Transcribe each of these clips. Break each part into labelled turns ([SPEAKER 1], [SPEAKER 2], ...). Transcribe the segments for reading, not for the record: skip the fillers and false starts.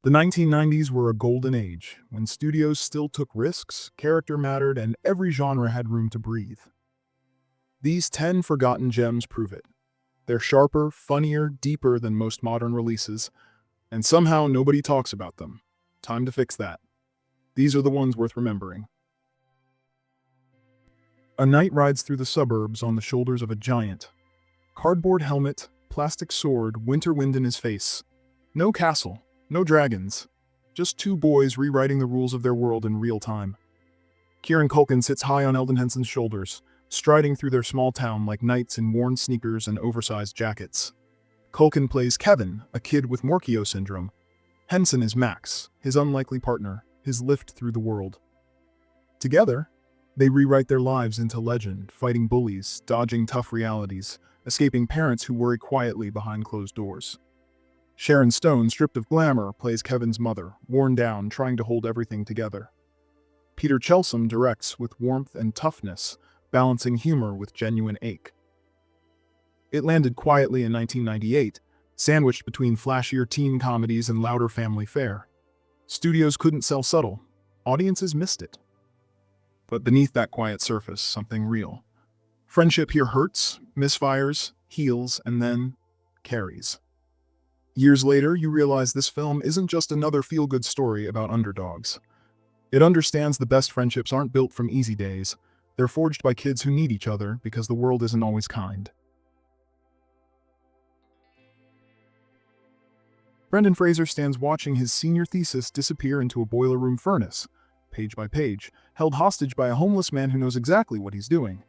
[SPEAKER 1] The 1990s were a golden age, when studios still took risks, character mattered, and every genre had room to breathe. These 10 forgotten gems prove it. They're sharper, funnier, deeper than most modern releases, and somehow nobody talks about them. Time to fix that. These are the ones worth remembering. A knight rides through the suburbs on the shoulders of a giant. Cardboard helmet, plastic sword, winter wind in his face. No castle, no dragons. Just two boys rewriting the rules of their world in real time. Kieran Culkin sits high on Eldon Henson's shoulders, striding through their small town like knights in worn sneakers and oversized jackets. Culkin plays Kevin, a kid with Morchio syndrome. Henson is Max, his unlikely partner, his lift through the world. Together, they rewrite their lives into legend, fighting bullies, dodging tough realities, escaping parents who worry quietly behind closed doors. Sharon Stone, stripped of glamour, plays Kevin's mother, worn down, trying to hold everything together. Peter Chelsom directs with warmth and toughness, balancing humor with genuine ache. It landed quietly in 1998, sandwiched between flashier teen comedies and louder family fare. Studios couldn't sell subtle. Audiences missed it. But beneath that quiet surface, something real. Friendship here hurts, misfires, heals, and then carries. Years later, you realize this film isn't just another feel-good story about underdogs. It understands the best friendships aren't built from easy days. They're forged by kids who need each other because the world isn't always kind. Brendan Fraser stands watching his senior thesis disappear into a boiler room furnace, page by page, held hostage by a homeless man who knows exactly what he's doing.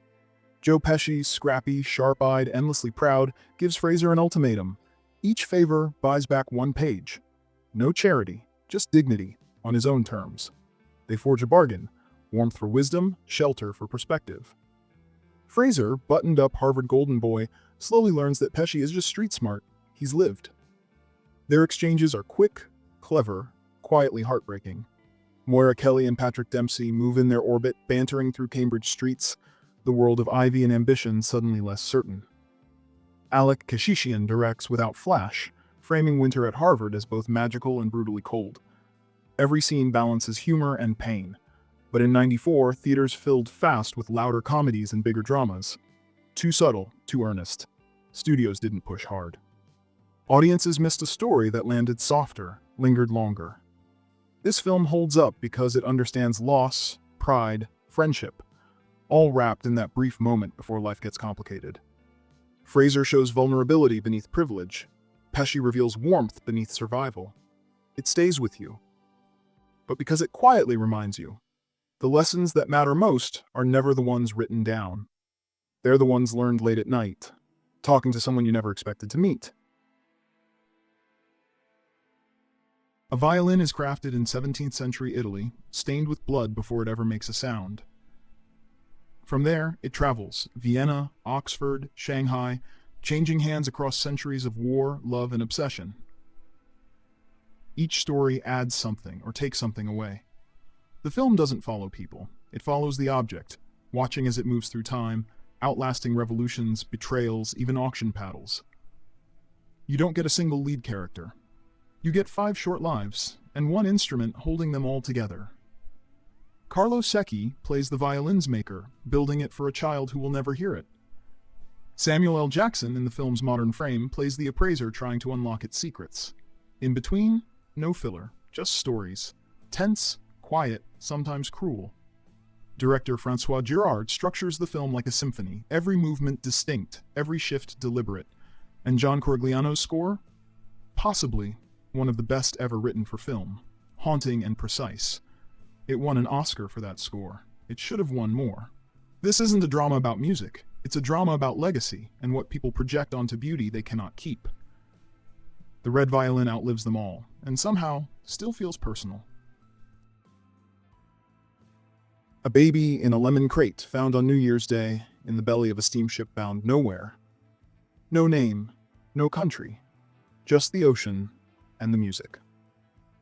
[SPEAKER 1] Joe Pesci, scrappy, sharp-eyed, endlessly proud, gives Fraser an ultimatum. Each favor buys back one page. No charity, just dignity, on his own terms. They forge a bargain, warmth for wisdom, shelter for perspective. Fraser, buttoned-up Harvard golden boy, slowly learns that Pesci is just street smart. He's lived. Their exchanges are quick, clever, quietly heartbreaking. Moira Kelly and Patrick Dempsey move in their orbit, bantering through Cambridge streets, the world of Ivy and ambition suddenly less certain. Alec Kashishian directs without flash, framing winter at Harvard as both magical and brutally cold. Every scene balances humor and pain. But in '94, theaters filled fast with louder comedies and bigger dramas. Too subtle, too earnest. Studios didn't push hard. Audiences missed a story that landed softer, lingered longer. This film holds up because it understands loss, pride, friendship, all wrapped in that brief moment before life gets complicated. Fraser shows vulnerability beneath privilege. Pesci reveals warmth beneath survival. It stays with you. But because it quietly reminds you, the lessons that matter most are never the ones written down. They're the ones learned late at night, talking to someone you never expected to meet. A violin is crafted in 17th century Italy, stained with blood before it ever makes a sound. From there, it travels, Vienna, Oxford, Shanghai, changing hands across centuries of war, love, and obsession. Each story adds something or takes something away. The film doesn't follow people. It follows the object, watching as it moves through time, outlasting revolutions, betrayals, even auction paddles. You don't get a single lead character. You get 5 short lives, and one instrument holding them all together. Carlo Secchi plays the violin's maker, building it for a child who will never hear it. Samuel L. Jackson, in the film's modern frame, plays the appraiser trying to unlock its secrets. In between, no filler, just stories. Tense, quiet, sometimes cruel. Director Francois Girard structures the film like a symphony, every movement distinct, every shift deliberate. And John Corigliano's score? Possibly one of the best ever written for film, haunting and precise. It won an Oscar for that score. It should have won more. This isn't a drama about music. It's a drama about legacy and what people project onto beauty they cannot keep. The Red Violin outlives them all, and somehow still feels personal. A baby in a lemon crate found on New Year's Day in the belly of a steamship bound nowhere. No name, no country, just the ocean and the music.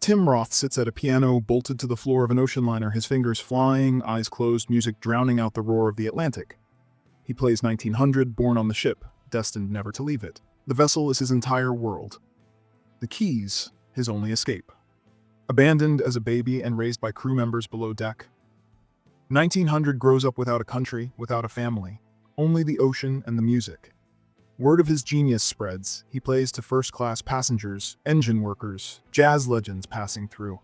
[SPEAKER 1] Tim Roth sits at a piano bolted to the floor of an ocean liner, his fingers flying, eyes closed, music drowning out the roar of the Atlantic. He plays 1900, born on the ship, destined never to leave it. The vessel is his entire world. The keys, his only escape. Abandoned as a baby and raised by crew members below deck. 1900 grows up without a country, without a family. Only the ocean and the music. Word of his genius spreads. He plays to first-class passengers, engine workers, jazz legends passing through.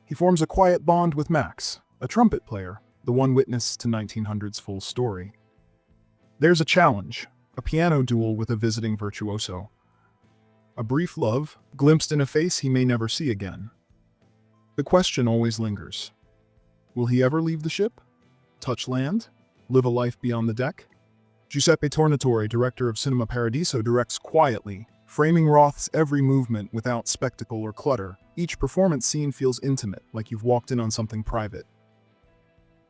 [SPEAKER 1] He forms a quiet bond with Max, a trumpet player, the one witness to 1900's full story. There's a challenge, a piano duel with a visiting virtuoso. A brief love, glimpsed in a face he may never see again. The question always lingers. Will he ever leave the ship? Touch land? Live a life beyond the deck? Giuseppe Tornatore, director of Cinema Paradiso, directs quietly, framing Roth's every movement without spectacle or clutter. Each performance scene feels intimate, like you've walked in on something private.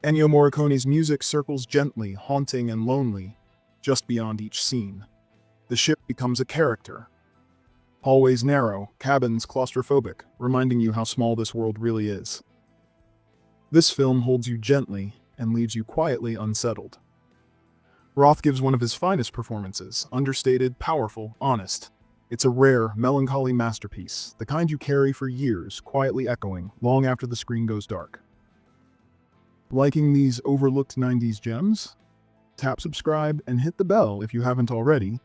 [SPEAKER 1] Ennio Morricone's music circles gently, haunting and lonely, just beyond each scene. The ship becomes a character. Hallways narrow, cabins claustrophobic, reminding you how small this world really is. This film holds you gently and leaves you quietly unsettled. Roth gives one of his finest performances, understated, powerful, honest. It's a rare, melancholy masterpiece, the kind you carry for years, quietly echoing, long after the screen goes dark. Liking these overlooked 90s gems? Tap subscribe and hit the bell if you haven't already.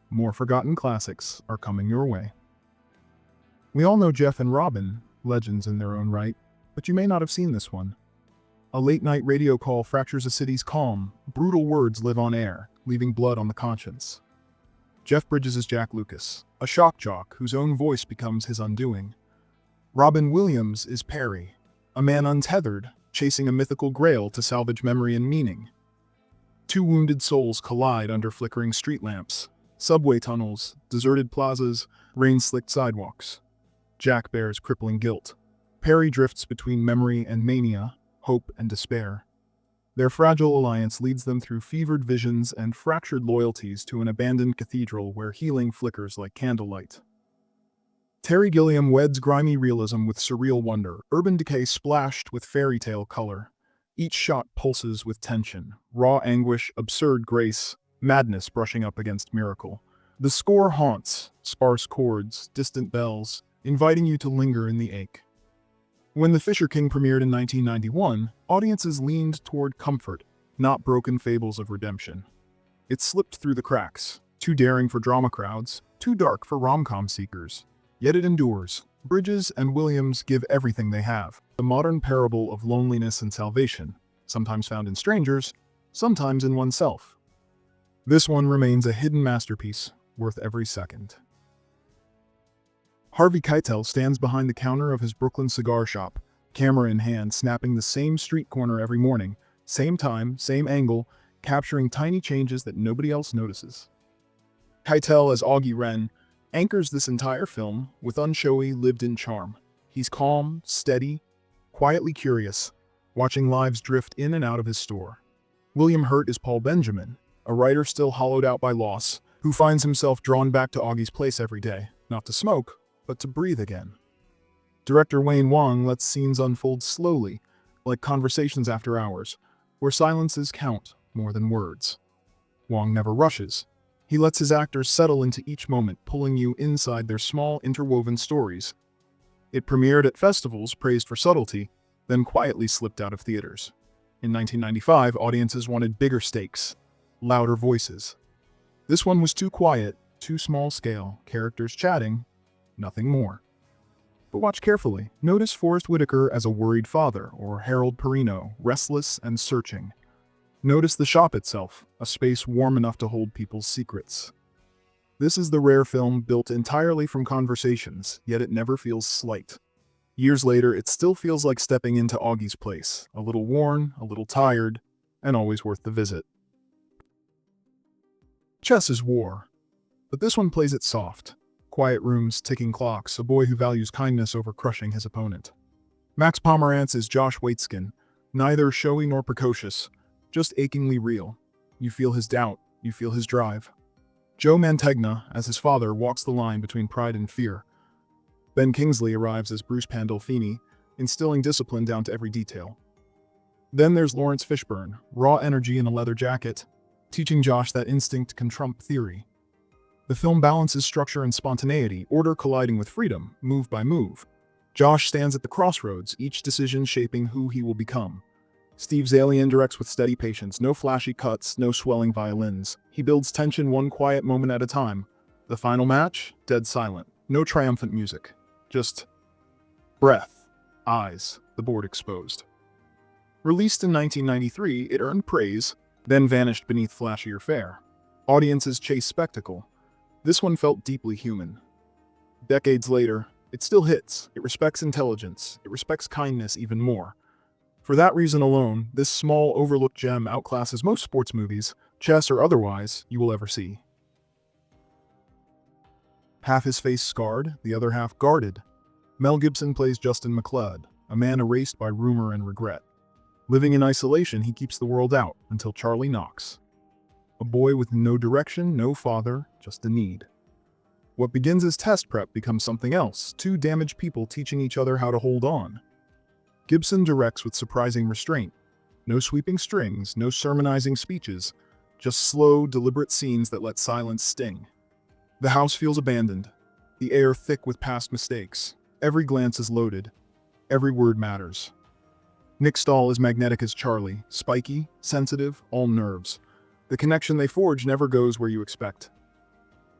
[SPEAKER 1] More forgotten classics are coming your way. We all know Jeff and Robin, legends in their own right, but you may not have seen this one. A late-night radio call fractures a city's calm. Brutal words live on air, leaving blood on the conscience. Jeff Bridges is Jack Lucas, a shock jock whose own voice becomes his undoing. Robin Williams is Perry, a man untethered, chasing a mythical grail to salvage memory and meaning. Two wounded souls collide under flickering street lamps, subway tunnels, deserted plazas, rain-slicked sidewalks. Jack bears crippling guilt. Perry drifts between memory and mania, hope and despair. Their fragile alliance leads them through fevered visions and fractured loyalties to an abandoned cathedral where healing flickers like candlelight. Terry Gilliam weds grimy realism with surreal wonder, urban decay splashed with fairy tale color. Each shot pulses with tension, raw anguish, absurd grace, madness brushing up against miracle. The score haunts, sparse chords, distant bells, inviting you to linger in the ache. When The Fisher King premiered in 1991, audiences leaned toward comfort, not broken fables of redemption. It slipped through the cracks, too daring for drama crowds, too dark for rom-com seekers. Yet it endures. Bridges and Williams give everything they have. The modern parable of loneliness and salvation, sometimes found in strangers, sometimes in oneself. This one remains a hidden masterpiece, worth every second. Harvey Keitel stands behind the counter of his Brooklyn cigar shop, camera in hand, snapping the same street corner every morning, same time, same angle, capturing tiny changes that nobody else notices. Keitel, as Augie Wren, anchors this entire film with unshowy, lived-in charm. He's calm, steady, quietly curious, watching lives drift in and out of his store. William Hurt is Paul Benjamin, a writer still hollowed out by loss, who finds himself drawn back to Augie's place every day, not to smoke, but to breathe again. Director Wayne Wong lets scenes unfold slowly, like conversations after hours, where silences count more than words. Wong never rushes. He lets his actors settle into each moment, pulling you inside their small, interwoven stories. It premiered at festivals praised for subtlety, then quietly slipped out of theaters. In 1995, audiences wanted bigger stakes, louder voices. This one was too quiet, too small scale, characters chatting, nothing more. But watch carefully. Notice Forrest Whitaker as a worried father, or Harold Perrino, restless and searching. Notice the shop itself, a space warm enough to hold people's secrets. This is the rare film built entirely from conversations, yet it never feels slight. Years later, it still feels like stepping into Augie's place, a little worn, a little tired, and always worth the visit. Chess is war, but this one plays it soft. Quiet rooms, ticking clocks, a boy who values kindness over crushing his opponent. Max Pomerantz is Josh Waitzkin, neither showy nor precocious, just achingly real. You feel his doubt, you feel his drive. Joe Mantegna, as his father, walks the line between pride and fear. Ben Kingsley arrives as Bruce Pandolfini, instilling discipline down to every detail. Then there's Lawrence Fishburne, raw energy in a leather jacket, teaching Josh that instinct can trump theory. The film balances structure and spontaneity, order colliding with freedom, move by move. Josh stands at the crossroads, each decision shaping who he will become. Steve Zalian directs with steady patience, no flashy cuts, no swelling violins. He builds tension one quiet moment at a time. The final match, dead silent. No triumphant music. Just breath, eyes, the board exposed. Released in 1993, it earned praise, then vanished beneath flashier fare. Audiences chase spectacle. This one felt deeply human. Decades later, it still hits. It respects intelligence. It respects kindness even more. For that reason alone, this small, overlooked gem outclasses most sports movies, chess or otherwise, you will ever see. Half his face scarred, the other half guarded. Mel Gibson plays Justin McLeod, a man erased by rumor and regret. Living in isolation, he keeps the world out until Charlie knocks. A boy with no direction, no father, just a need. What begins as test prep becomes something else, two damaged people teaching each other how to hold on. Gibson directs with surprising restraint. No sweeping strings, no sermonizing speeches, just slow, deliberate scenes that let silence sting. The house feels abandoned, the air thick with past mistakes. Every glance is loaded. Every word matters. Nick Stahl is magnetic as Charlie, spiky, sensitive, all nerves. The connection they forge never goes where you expect.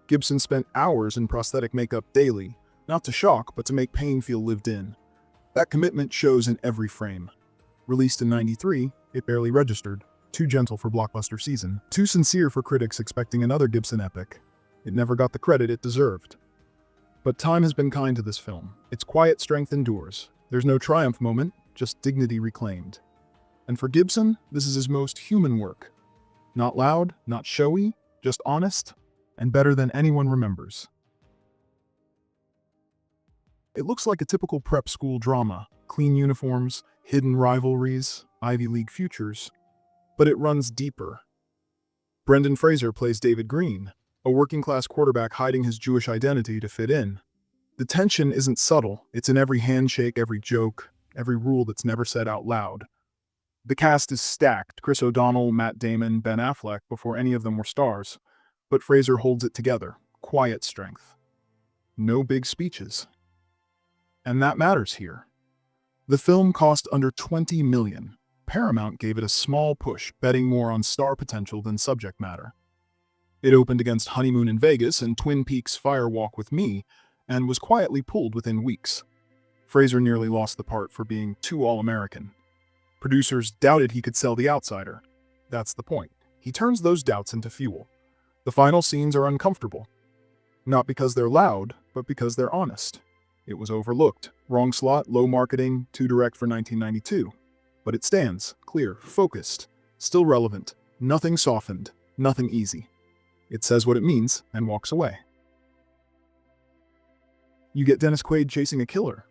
[SPEAKER 1] Gibson spent hours in prosthetic makeup daily, not to shock, but to make pain feel lived in. That commitment shows in every frame. Released in '93, it barely registered. Too gentle for blockbuster season. Too sincere for critics expecting another Gibson epic. It never got the credit it deserved. But time has been kind to this film. Its quiet strength endures. There's no triumph moment, just dignity reclaimed. And for Gibson, this is his most human work. Not loud, not showy, just honest, and better than anyone remembers. It looks like a typical prep school drama, clean uniforms, hidden rivalries, Ivy League futures. But it runs deeper. Brendan Fraser plays David Green, a working-class quarterback hiding his Jewish identity to fit in. The tension isn't subtle, it's in every handshake, every joke, every rule that's never said out loud. The cast is stacked: Chris O'Donnell, Matt Damon, Ben Affleck, before any of them were stars. But Fraser holds it together, quiet strength. No big speeches. And that matters here. The film cost under $20 million. Paramount gave it a small push, betting more on star potential than subject matter. It opened against Honeymoon in Vegas and Twin Peaks' Fire Walk with Me, and was quietly pulled within weeks. Fraser nearly lost the part for being too all-American. Producers doubted he could sell The Outsider. That's the point. He turns those doubts into fuel. The final scenes are uncomfortable. Not because they're loud, but because they're honest. It was overlooked. Wrong slot, low marketing, too direct for 1992. But it stands, clear, focused, still relevant, nothing softened, nothing easy. It says what it means and walks away. You get Dennis Quaid chasing a killer.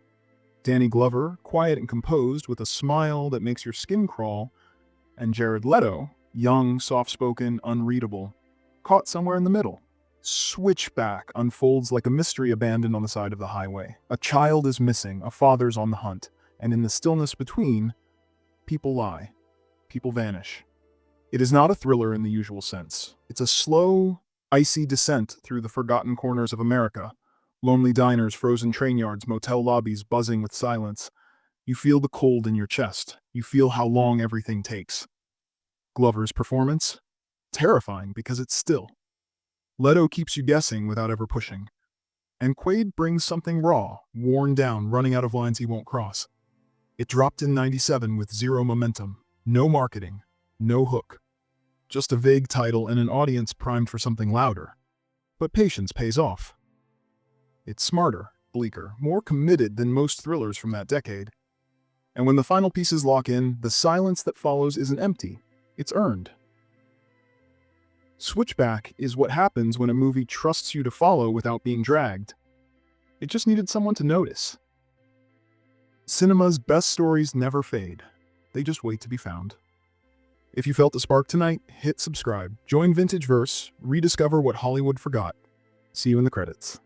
[SPEAKER 1] Danny Glover, quiet and composed, with a smile that makes your skin crawl. And Jared Leto, young, soft-spoken, unreadable, caught somewhere in the middle. Switchback unfolds like a mystery abandoned on the side of the highway. A child is missing, a father's on the hunt, and in the stillness between, people lie. People vanish. It is not a thriller in the usual sense. It's a slow, icy descent through the forgotten corners of America. Lonely diners, frozen train yards, motel lobbies buzzing with silence. You feel the cold in your chest. You feel how long everything takes. Glover's performance? Terrifying because it's still. Leto keeps you guessing without ever pushing. And Quaid brings something raw, worn down, running out of lines he won't cross. It dropped in '97 with zero momentum, no marketing, no hook. Just a vague title and an audience primed for something louder. But patience pays off. It's smarter, bleaker, more committed than most thrillers from that decade. And when the final pieces lock in, the silence that follows isn't empty. It's earned. Switchback is what happens when a movie trusts you to follow without being dragged. It just needed someone to notice. Cinema's best stories never fade. They just wait to be found. If you felt the spark tonight, hit subscribe. Join VintageVerse. Rediscover what Hollywood forgot. See you in the credits.